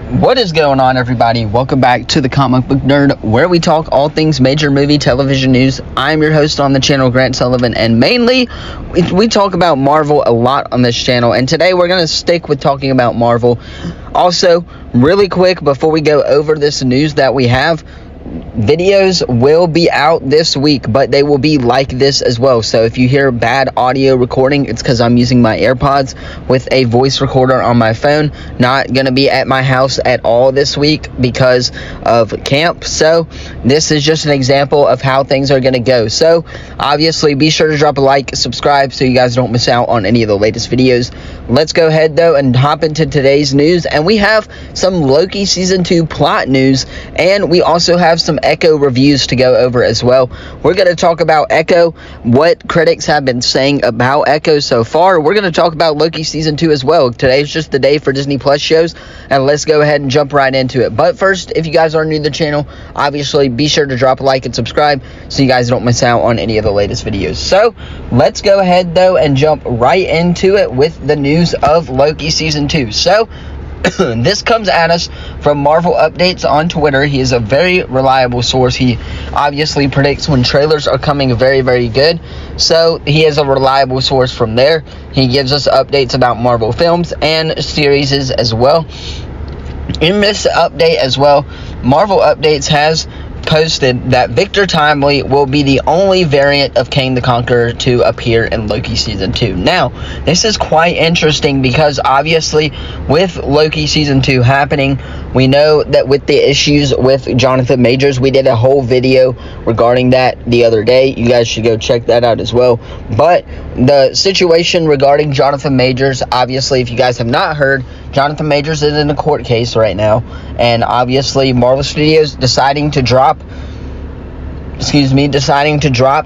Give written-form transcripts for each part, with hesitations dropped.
What is going on, everybody? Welcome back to the Comic Book Nerd, where we talk all things major movie television news. I'm your host on the channel, Grant Sullivan, and mainly we talk about Marvel a lot on this channel, and today we're going to stick with talking about Marvel. Also, really quick, before we go over this news that we have, videos will be out this week, but they will be like this as well. So if you hear bad audio recording, it's because I'm using my AirPods with a voice recorder on my phone. Not gonna be at my house at all this week because of camp. So this is just an example of how things are gonna go. So obviously be sure to drop a like, subscribe, so you guys don't miss out on any of the latest videos. Let's go ahead though and hop into today's news, and we have some Loki season 2 plot news, and we also have some Echo reviews to go over as well. We're going to talk about Echo, what critics have been saying about Echo so far. We're going to talk about Loki season 2 as well. Today's just the day for Disney Plus shows, and let's go ahead and jump right into it. But first, if you guys are new to the channel, obviously be sure to drop a like and subscribe so you guys don't miss out on any of the latest videos. So let's go ahead though and jump right into it with the news of Loki season 2. So this comes at us from Marvel Updates on Twitter. He is a very reliable source. He obviously predicts when trailers are coming very, very good. So he is a reliable source from there. He gives us updates about Marvel films and series as well. In this update as well, Marvel Updates has posted that Victor Timely will be the only variant of Kang the Conqueror to appear in Loki season 2. Now, this is quite interesting because obviously with Loki season 2 happening, we know that with the issues with Jonathan Majors, we did a whole video regarding that the other day. You guys should go check that out as well. But the situation regarding Jonathan Majors, obviously, if you guys have not heard, Jonathan Majors is in a court case right now, and obviously Marvel Studios deciding to drop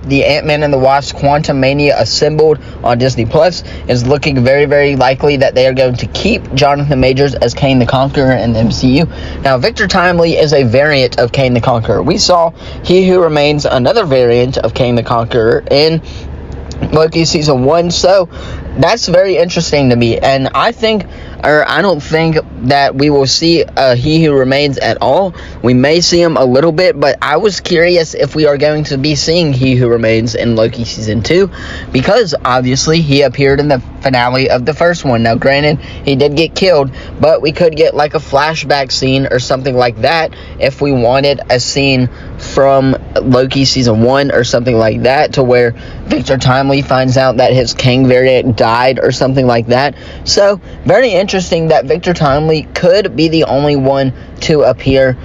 the Ant-Man and the Wasp Quantumania Assembled on Disney Plus is looking very, very likely that they are going to keep Jonathan Majors as Kang the Conqueror in the MCU. Now, Victor Timely is a variant of Kang the Conqueror. We saw He Who Remains, another variant of Kang the Conqueror, in Loki season 1, so that's very interesting to me, and I don't think that we will see He Who Remains at all. We may see him a little bit, but I was curious if we are going to be seeing He Who Remains in Loki season 2, because obviously he appeared in the finale of the first one. Now granted, he did get killed, but we could get like a flashback scene or something like that if we wanted a scene from Loki season 1 or something like that, to where Victor Timely finds out that his Kang variant died or something like that. So very interesting that Victor Timely could be the only one to appear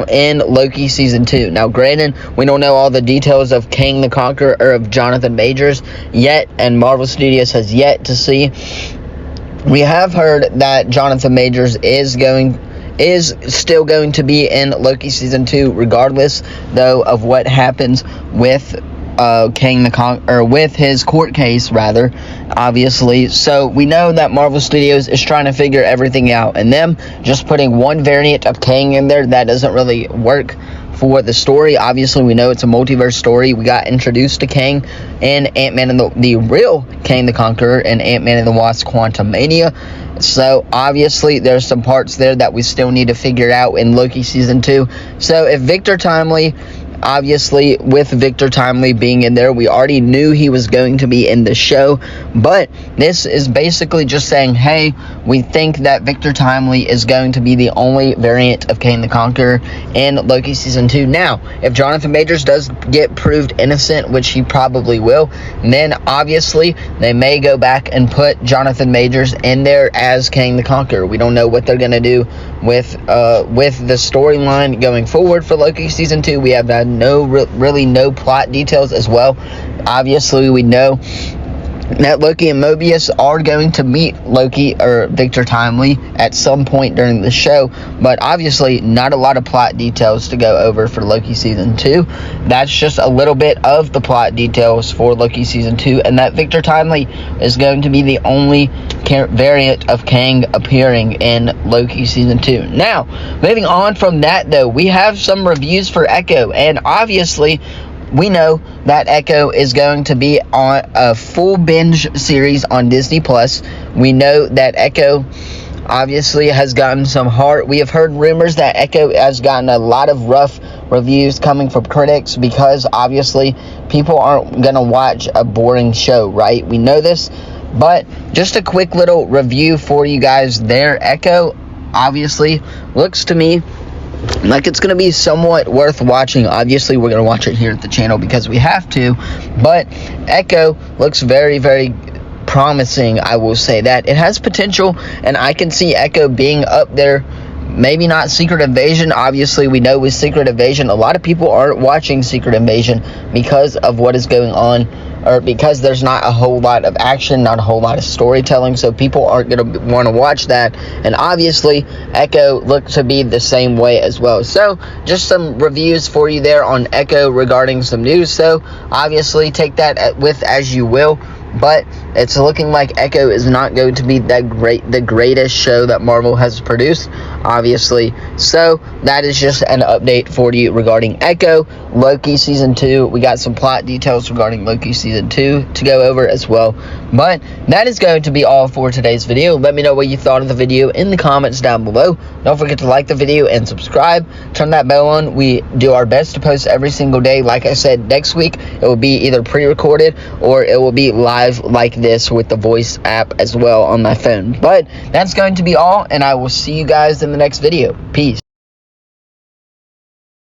in Loki season 2. Now granted, we don't know all the details of Kang the Conqueror or of Jonathan Majors yet, and Marvel Studios has yet to see. We have heard that Jonathan Majors is still going to be in Loki season 2 regardless though of what happens with Kang the Conqueror, with his court case rather, obviously. So we know that Marvel Studios is trying to figure everything out, and them just putting one variant of Kang in there, that doesn't really work for the story. Obviously, we know it's a multiverse story. We got introduced to Kang and Ant-Man and the real Kang the Conqueror and Ant-Man and the Wasp Quantumania. So obviously there's some parts there that we still need to figure out in Loki season 2. So if Victor Timely, obviously with Victor Timely being in there, we already knew he was going to be in the show, but this is basically just saying, hey, we think that Victor Timely is going to be the only variant of Kang the Conqueror in Loki season 2. Now, if Jonathan Majors does get proved innocent, which he probably will, then obviously they may go back and put Jonathan Majors in there as Kang the Conqueror. We don't know what they're going to do with the storyline going forward for Loki season 2. We have really no plot details as well. Obviously, we know that Loki and Mobius are going to meet Loki or Victor Timely at some point during the show, but obviously not a lot of plot details to go over for Loki season 2. That's just a little bit of the plot details for Loki season 2, and that Victor Timely is going to be the only variant of Kang appearing in Loki season 2. Now, moving on from that though, we have some reviews for Echo, and obviously we know that Echo is going to be on a full binge series on Disney Plus. We know that Echo obviously has gotten some heart. We have heard rumors that Echo has gotten a lot of rough reviews coming from critics because obviously people aren't gonna watch a boring show, right? We know this, but just a quick little review for you guys there. Echo obviously looks to me like it's going to be somewhat worth watching. Obviously, we're going to watch it here at the channel because we have to, but Echo looks very, very promising. I will say that it has potential, and I can see Echo being up there. Maybe not Secret Invasion. Obviously, we know with Secret Invasion, a lot of people aren't watching Secret Invasion because of what is going on, or because there's not a whole lot of action, not a whole lot of storytelling, so people aren't going to want to watch that. And obviously, Echo looks to be the same way as well. So, just some reviews for you there on Echo regarding some news. So, obviously, take that with as you will. But it's looking like Echo is not going to be the greatest show that Marvel has produced, obviously. So that is just an update for you regarding Echo. Loki Season 2, we got some plot details regarding Loki Season 2 to go over as well. But that is going to be all for today's video. Let me know what you thought of the video in the comments down below. Don't forget to like the video and subscribe. Turn that bell on. We do our best to post every single day. Like I said, next week it will be either pre-recorded or it will be live like this with the voice app as well on my phone. But that's going to be all, and I will see you guys in the next video. Peace.